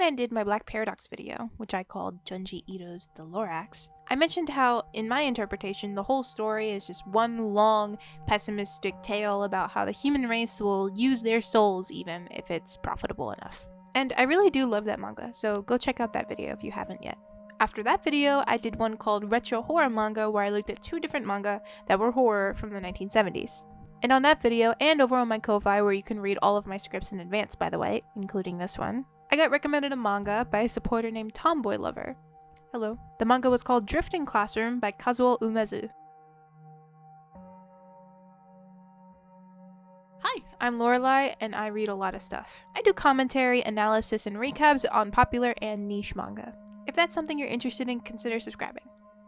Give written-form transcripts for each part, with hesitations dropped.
when I did my Black Paradox video, which I called Junji Ito's The Lorax, I mentioned how, in my interpretation, the whole story is just one long, pessimistic tale about how the human race will use their souls even if it's profitable enough. And I really do love that manga, so go check out that video if you haven't yet. After that video, I did one called Retro Horror Manga, where I looked at 2 different manga that were horror from the 1970s. And on that video, and over on my Ko-Fi, where you can read all of my scripts in advance, by the way, including this one, I got recommended a manga by a supporter named Tomboy Lover. Hello. The manga was called Drifting Classroom by Kazuo Umezu. Hi, I'm Lorelai, and I read a lot of stuff. I do commentary, analysis, and recaps on popular and niche manga. If that's something you're interested in, consider subscribing.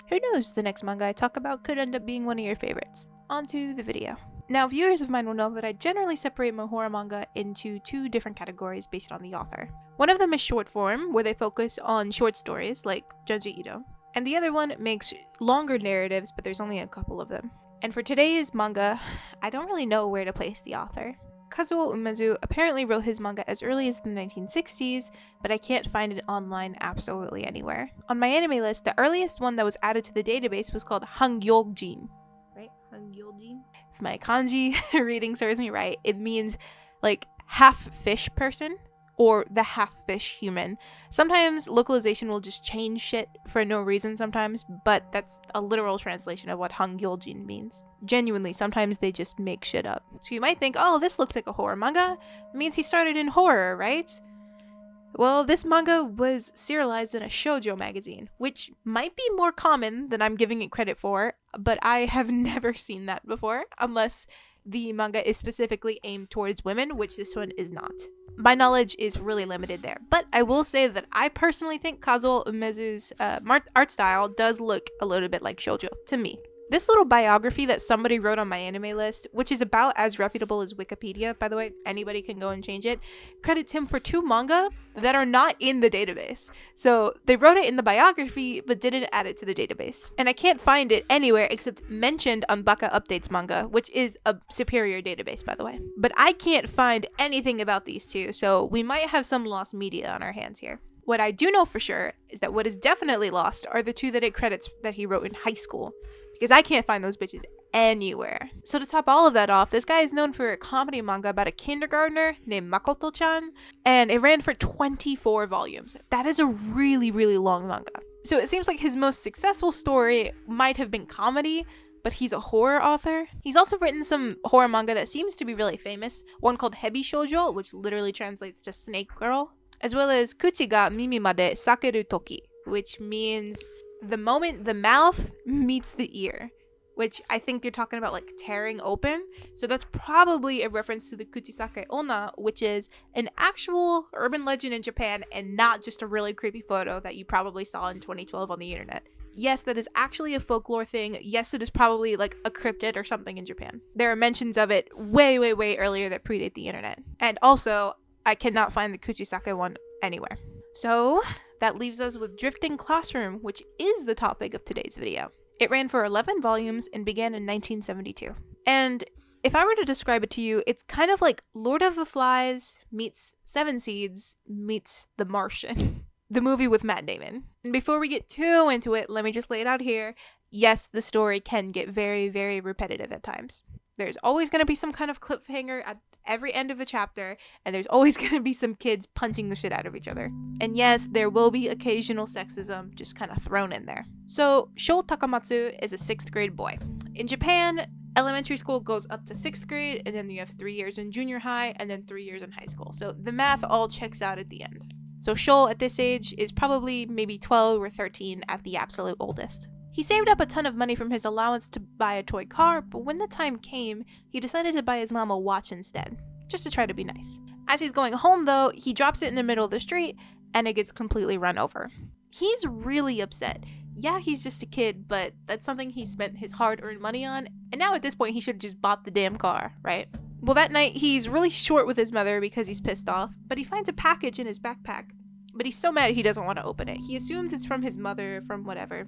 Who knows, the next manga I talk about could end up being one of your favorites. On to the video. Now, viewers of mine will know that I generally separate my horror manga into 2 different categories based on the author. One of them is short form, where they focus on short stories, like Junji Ito. And the other one makes longer narratives, but there's only a couple of them. And for today's manga, I don't really know where to place the author. Kazuo Umezu apparently wrote his manga as early as the 1960s, but I can't find it online absolutely anywhere. On my anime list, the earliest one that was added to the database was called Hangyojin. Right? Hangyojin? If my kanji reading serves me right, it means like half fish person or the half fish human. Sometimes localization will just change shit for no reason sometimes, but that's a literal translation of what Hangyojin means. Genuinely, sometimes they just make shit up. So you might think, oh, this looks like a horror manga. It means he started in horror, right? Well, this manga was serialized in a shoujo magazine, which might be more common than I'm giving it credit for, but I have never seen that before, unless the manga is specifically aimed towards women, which this one is not. My knowledge is really limited there, but I will say that I personally think Kazuo Umezu's art style does look a little bit like shoujo to me. This little biography that somebody wrote on my anime list, which is about as reputable as Wikipedia, by the way, anybody can go and change it, credits him for 2 manga that are not in the database. So they wrote it in the biography, but didn't add it to the database. And I can't find it anywhere except mentioned on Baka Updates manga, which is a superior database, by the way. But I can't find anything about these 2, so we might have some lost media on our hands here. What I do know for sure is that what is definitely lost are the 2 that it credits that he wrote in high school, because I can't find those bitches anywhere. So to top all of that off, this guy is known for a comedy manga about a kindergartner named Makoto-chan, and it ran for 24 volumes. That is a really, really long manga. So it seems like his most successful story might have been comedy, but he's a horror author. He's also written some horror manga that seems to be really famous, one called Hebi Shoujo, which literally translates to Snake Girl, as well as Kuchi ga mimi made sakeru toki, which means the moment the mouth meets the ear, which I think you're talking about like tearing open. So that's probably a reference to the Kuchisake Onna, which is an actual urban legend in Japan and not just a really creepy photo that you probably saw in 2012 on the internet. Yes, that is actually a folklore thing. Yes, it is probably like a cryptid or something in Japan. There are mentions of it way, way, way earlier that predate the internet. And also, I cannot find the Kuchisake one anywhere. So that leaves us with Drifting Classroom, which is the topic of today's video. It ran for 11 volumes and began in 1972. And if I were to describe it to you, it's kind of like Lord of the Flies meets Seven Seeds meets The Martian, the movie with Matt Damon. And before we get too into it, let me just lay it out here. Yes, the story can get very, very repetitive at times. There's always going to be some kind of cliffhanger at every end of the chapter, and there's always going to be some kids punching the shit out of each other. And yes, there will be occasional sexism just kind of thrown in there. So, Sho Takamatsu is a 6th grade boy. In Japan, elementary school goes up to 6th grade, and then you have 3 years in junior high, and then 3 years in high school. So the math all checks out at the end. So Sho at this age is probably maybe 12 or 13 at the absolute oldest. He saved up a ton of money from his allowance to buy a toy car, but when the time came, he decided to buy his mom a watch instead, just to try to be nice. As he's going home though, he drops it in the middle of the street, and it gets completely run over. He's really upset. Yeah, he's just a kid, but that's something he spent his hard-earned money on, and now at this point he should have just bought the damn car, right? Well, that night he's really short with his mother because he's pissed off, but he finds a package in his backpack. But he's so mad he doesn't want to open it. He assumes it's from his mother, from whatever.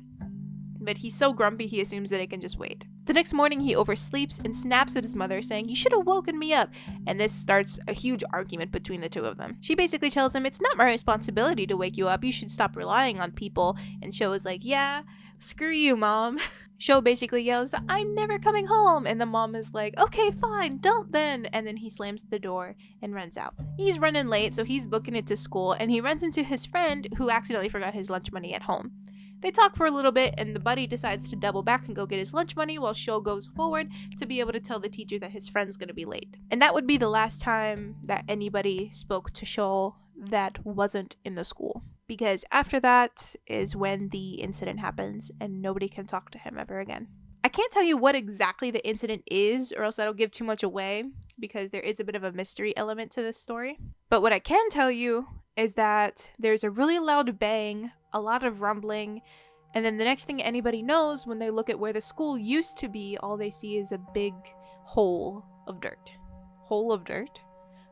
but he's so grumpy he assumes that it can just wait. The next morning he oversleeps and snaps at his mother saying, "You should have woken me up," and this starts a huge argument between the two of them. She basically tells him, "It's not my responsibility to wake you up, you should stop relying on people," and Sho is like, "Yeah, screw you, mom." Sho basically yells, "I'm never coming home," and the mom is like, "Okay, fine, don't then," and then he slams the door and runs out. He's running late, so he's booking it to school, and he runs into his friend who accidentally forgot his lunch money at home. They talk for a little bit, and the buddy decides to double back and go get his lunch money while Sho goes forward to be able to tell the teacher that his friend's gonna be late. And that would be the last time that anybody spoke to Sho that wasn't in the school. Because after that is when the incident happens and nobody can talk to him ever again. I can't tell you what exactly the incident is, or else that'll give too much away, because there is a bit of a mystery element to this story. But what I can tell you is that there's a really loud bang, a lot of rumbling, and then the next thing anybody knows, when they look at where the school used to be, all they see is a big hole of dirt. Hole of dirt?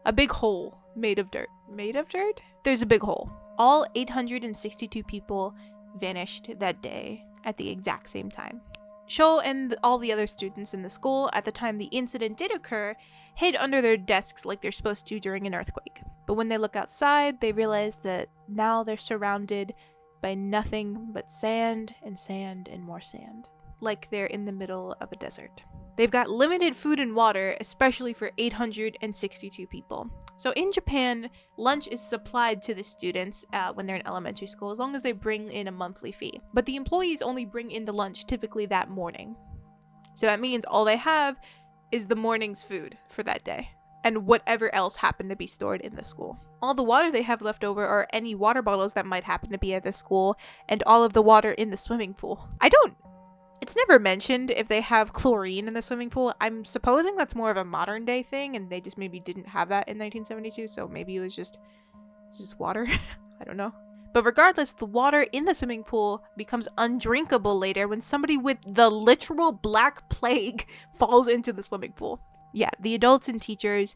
A big hole made of dirt. Made of dirt? There's a big hole. All 862 people vanished that day at the exact same time. Sho and all the other students in the school at the time the incident did occur hid under their desks like they're supposed to during an earthquake. But when they look outside, they realize that now they're surrounded by nothing but sand and sand and more sand. Like they're in the middle of a desert. They've got limited food and water, especially for 862 people. So in Japan, lunch is supplied to the students when they're in elementary school, as long as they bring in a monthly fee. But the employees only bring in the lunch typically that morning. So that means all they have is the morning's food for that day, and whatever else happened to be stored in the school. All the water they have left over are any water bottles that might happen to be at the school, and all of the water in the swimming pool. It's never mentioned if they have chlorine in the swimming pool. I'm supposing that's more of a modern day thing, and they just maybe didn't have that in 1972, so maybe it was just water. I don't know. But regardless, the water in the swimming pool becomes undrinkable later when somebody with the literal Black Plague falls into the swimming pool. Yeah, the adults and teachers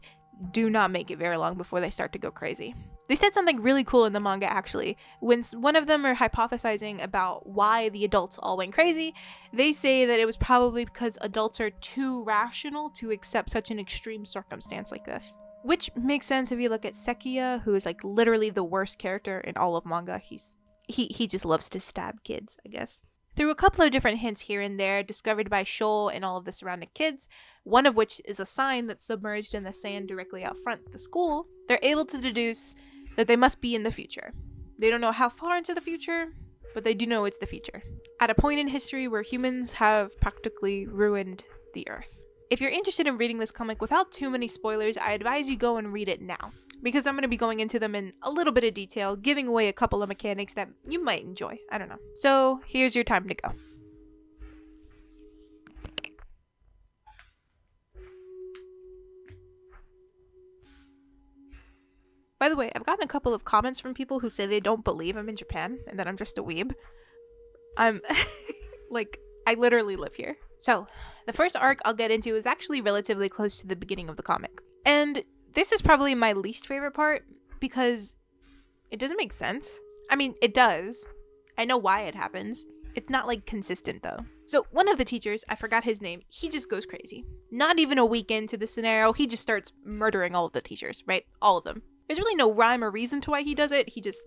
do not make it very long before they start to go crazy. They said something really cool in the manga, actually. When one of them are hypothesizing about why the adults all went crazy, they say that it was probably because adults are too rational to accept such an extreme circumstance like this. Which makes sense if you look at Sekiya, who is like literally the worst character in all of manga. He just loves to stab kids, I guess. Through a couple of different hints here and there discovered by Sho and all of the surrounding kids, one of which is a sign that's submerged in the sand directly out front of the school, they're able to deduce that they must be in the future. They don't know how far into the future, but they do know it's the future. At a point in history where humans have practically ruined the Earth. If you're interested in reading this comic without too many spoilers, I advise you go and read it now, because I'm going to be going into them in a little bit of detail, giving away a couple of mechanics that you might enjoy. I don't know. So here's your time to go. By the way, I've gotten a couple of comments from people who say they don't believe I'm in Japan and that I'm just a weeb. I'm like, I literally live here. So, the first arc I'll get into is actually relatively close to the beginning of the comic. And this is probably my least favorite part because it doesn't make sense. I mean, it does. I know why it happens. It's not like consistent though. So one of the teachers, I forgot his name, he just goes crazy. Not even a week into the scenario, he just starts murdering all of the teachers, right? All of them. There's really no rhyme or reason to why he does it. He just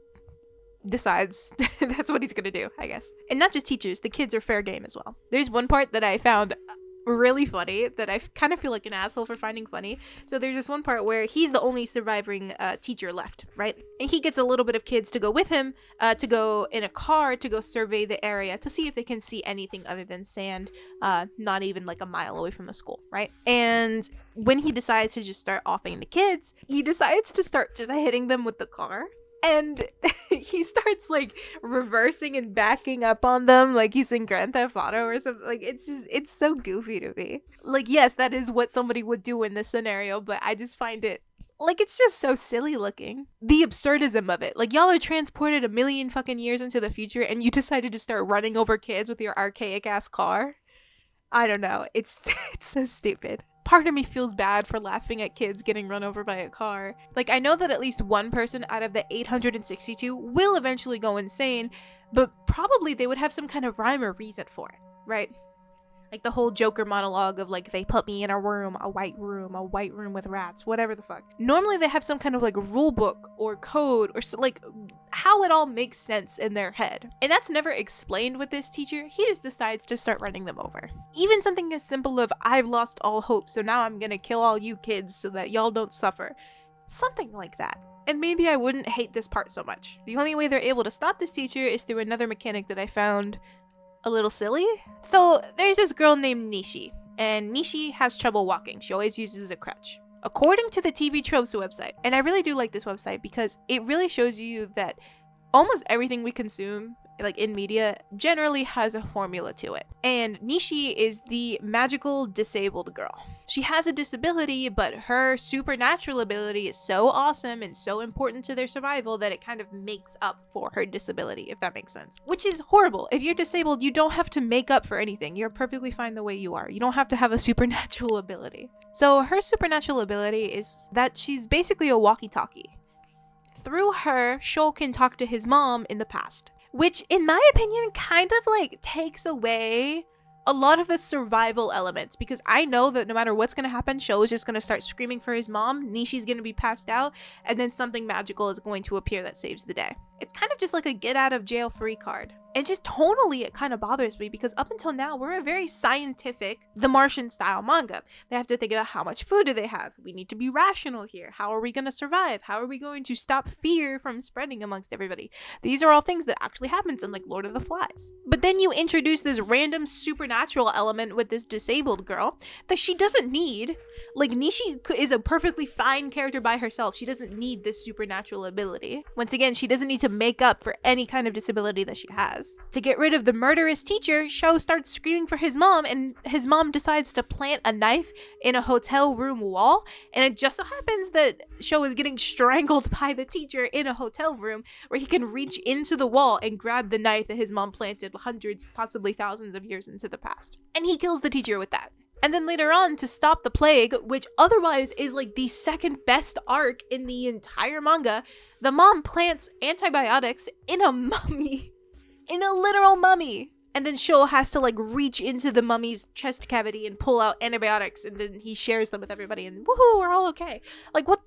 decides that's what he's gonna do, I guess. And not just teachers, the kids are fair game as well. There's one part that I found really funny that I kind of feel like an asshole for finding funny. So there's this one part where he's the only surviving teacher left, right? And he gets a little bit of kids to go with him, to go in a car to go survey the area to see if they can see anything other than sand, not even like a mile away from the school, right? And when he decides to just start offing the kids, he decides to start just hitting them with the car. And he starts like reversing and backing up on them like he's in Grand Theft Auto or something. Like it's so goofy to me. Like, yes, that is what somebody would do in this scenario, but I just find it like it's just so silly looking. The absurdism of it. Like, y'all are transported a million fucking years into the future and you decided to start running over kids with your archaic ass car. I don't know. It's so stupid. part of me feels bad for laughing at kids getting run over by a car. Like, I know that at least one person out of the 862 will eventually go insane, but probably they would have some kind of rhyme or reason for it, right? Like the whole Joker monologue of like, they put me in a white room with rats, whatever the fuck. Normally they have some kind of like rule book or code or like how it all makes sense in their head. And that's never explained with this teacher. He just decides to start running them over. Even something as simple of, I've lost all hope, so now I'm gonna kill all you kids so that y'all don't suffer. Something like that. And maybe I wouldn't hate this part so much. The only way they're able to stop this teacher is through another mechanic that I found a little silly. So there's this girl named Nishi, and Nishi has trouble walking. She always uses a crutch. According to the TV Tropes website, and I really do like this website because it really shows you that almost everything we consume, like in media, generally has a formula to it. And Nishi is the magical disabled girl. She has a disability, but her supernatural ability is so awesome and so important to their survival that it kind of makes up for her disability, if that makes sense. Which is horrible. If you're disabled, you don't have to make up for anything. You're perfectly fine the way you are. You don't have to have a supernatural ability. So her supernatural ability is that she's basically a walkie-talkie. Through her, Sho can talk to his mom in the past, which in my opinion kind of like takes away a lot of the survival elements, because I know that no matter what's going to happen, Sho is just going to start screaming for his mom, Nishi's going to be passed out, and then something magical is going to appear that saves the day. It's kind of just like a get out of jail free card. And just tonally, it kind of bothers me because up until now, we're a very scientific, The Martian style manga. They have to think about how much food do they have. We need to be rational here. How are we going to survive? How are we going to stop fear from spreading amongst everybody? These are all things that actually happens in like Lord of the Flies. But then you introduce this random supernatural element with this disabled girl that she doesn't need. Like Nishi is a perfectly fine character by herself. She doesn't need this supernatural ability. Once again, she doesn't need to make up for any kind of disability that she has. To get rid of the murderous teacher, Sho starts screaming for his mom, and his mom decides to plant a knife in a hotel room wall, and it just so happens that Sho is getting strangled by the teacher in a hotel room where he can reach into the wall and grab the knife that his mom planted hundreds, possibly thousands of years into the past. And he kills the teacher with that. And then later on, to stop the plague, which otherwise is like the second best arc in the entire manga, the mom plants antibiotics in a mummy. In a literal mummy. And then Sho has to like reach into the mummy's chest cavity and pull out antibiotics, and then he shares them with everybody, and woohoo, we're all okay. Like what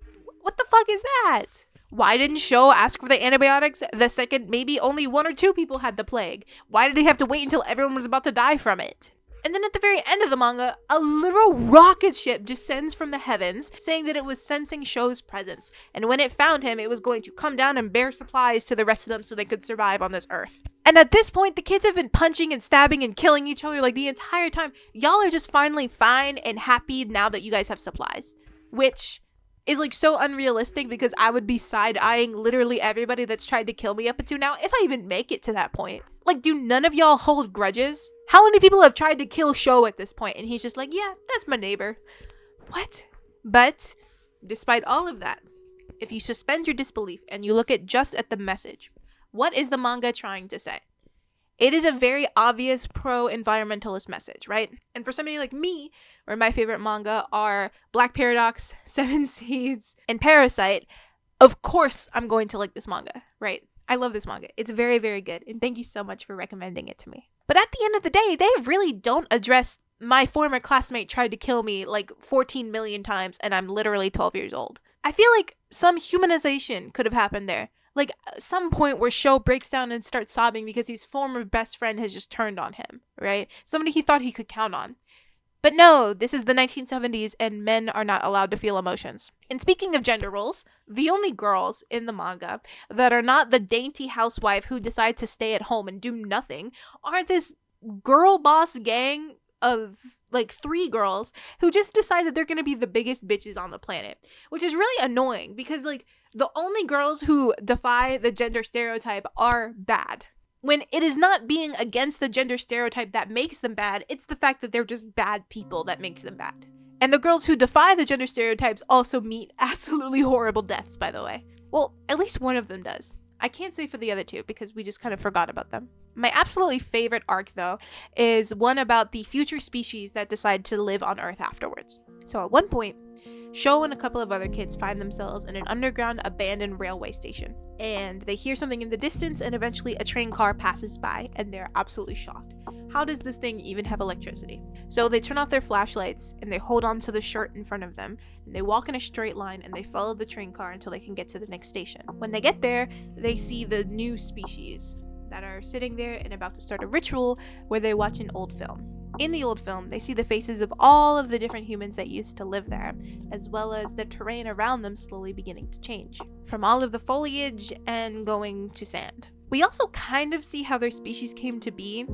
the fuck is that? Why didn't Sho ask for the antibiotics the second maybe only one or two people had the plague? Why did he have to wait until everyone was about to die from it? And then at the very end of the manga, a literal rocket ship descends from the heavens, saying that it was sensing Sho's presence, and when it found him, it was going to come down and bear supplies to the rest of them so they could survive on this earth. And at this point, the kids have been punching and stabbing and killing each other like the entire time. Y'all are just finally fine and happy now that you guys have supplies, which is like so unrealistic because I would be side-eyeing literally everybody that's tried to kill me up until now if I even make it to that point. Like, do none of y'all hold grudges? How many people have tried to kill Sho at this point? And he's just like, yeah, that's my neighbor. What? But despite all of that, if you suspend your disbelief and you look at just at the message, what is the manga trying to say? It is a very obvious pro-environmentalist message, right? And for somebody like me, where my favorite manga are Black Paradox, Seven Seeds, and Parasite, of course I'm going to like this manga, right? I love this manga. It's very, very good. And thank you so much for recommending it to me. But at the end of the day, they really don't address my former classmate tried to kill me like 14 million times and I'm literally 12 years old. I feel like some humanization could have happened there. Like some point where Sho breaks down and starts sobbing because his former best friend has just turned on him, right? Somebody he thought he could count on. But no, this is the 1970s and men are not allowed to feel emotions. And speaking of gender roles, the only girls in the manga that are not the dainty housewife who decide to stay at home and do nothing are this girl boss gang of like 3 girls who just decide that they're going to be the biggest bitches on the planet, which is really annoying because like the only girls who defy the gender stereotype are bad. When it is not being against the gender stereotype that makes them bad, it's the fact that they're just bad people that makes them bad. And the girls who defy the gender stereotypes also meet absolutely horrible deaths, by the way. Well, at least one of them does. I can't say for the other two because we just kind of forgot about them. My absolutely favorite arc, though, is one about the future species that decide to live on Earth afterwards. So at one point, Sho and a couple of other kids find themselves in an underground abandoned railway station, and they hear something in the distance, and eventually a train car passes by, and they're absolutely shocked. How does this thing even have electricity? So they turn off their flashlights, and they hold on to the shirt in front of them, and they walk in a straight line, and they follow the train car until they can get to the next station. When they get there, they see the new species that are sitting there and about to start a ritual where they watch an old film. In the old film, they see the faces of all of the different humans that used to live there, as well as the terrain around them slowly beginning to change, from all of the foliage and going to sand. We also kind of see how their species came to be,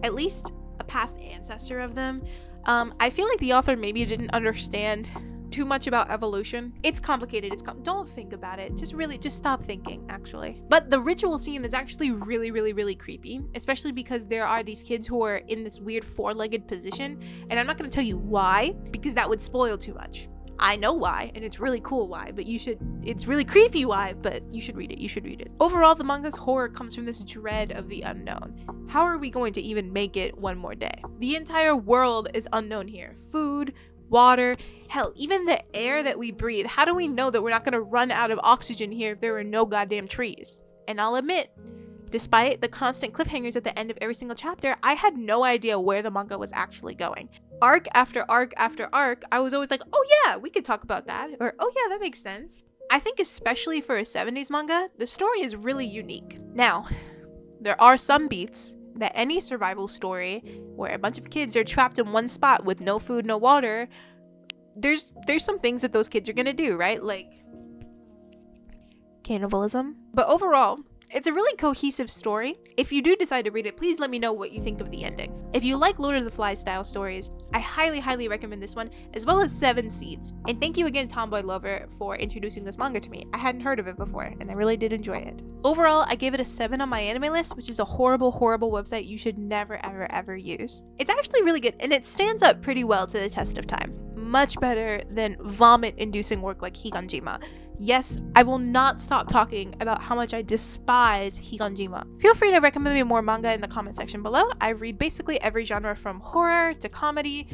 at least a past ancestor of them. I feel like the author maybe didn't understand too much about evolution. It's complicated. Don't think about it. Just stop thinking, actually. But the ritual scene is actually really, really, really creepy, especially because there are these kids who are in this weird four-legged position, and I'm not going to tell you why, because that would spoil too much. I know why, and it's really cool why, but it's really creepy why, but you should read it. Overall, the manga's horror comes from this dread of the unknown. How are we going to even make it one more day? The entire world is unknown here. Food, water, hell, even the air that we breathe. How do we know that we're not going to run out of oxygen here if there are no goddamn trees? And I'll admit, despite the constant cliffhangers at the end of every single chapter, I had no idea where the manga was actually going. Arc after arc after arc, I was always like, oh yeah, we could talk about that, or oh yeah, that makes sense. I think especially for a 70s manga, the story is really unique. Now, there are some beats that any survival story where a bunch of kids are trapped in one spot with no food, no water, there's some things that those kids are gonna do, right? Like cannibalism. But overall, it's a really cohesive story. If you do decide to read it, please let me know what you think of the ending. If you like Lord of the Flies style stories, I highly, highly recommend this one, as well as Seven Seeds. And thank you again, Tomboy Lover, for introducing this manga to me. I hadn't heard of it before, and I really did enjoy it. Overall, I gave it a 7 on my anime list, which is a horrible, horrible website you should never, ever, ever use. It's actually really good, and it stands up pretty well to the test of time. Much better than vomit-inducing work like Higanjima. Yes, I will not stop talking about how much I despise Higanjima. Feel free to recommend me more manga in the comment section below. I read basically every genre from horror to comedy,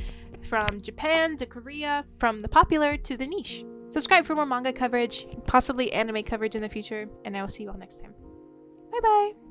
from Japan to Korea, from the popular to the niche. Subscribe for more manga coverage, possibly anime coverage in the future, and I will see you all next time. Bye bye!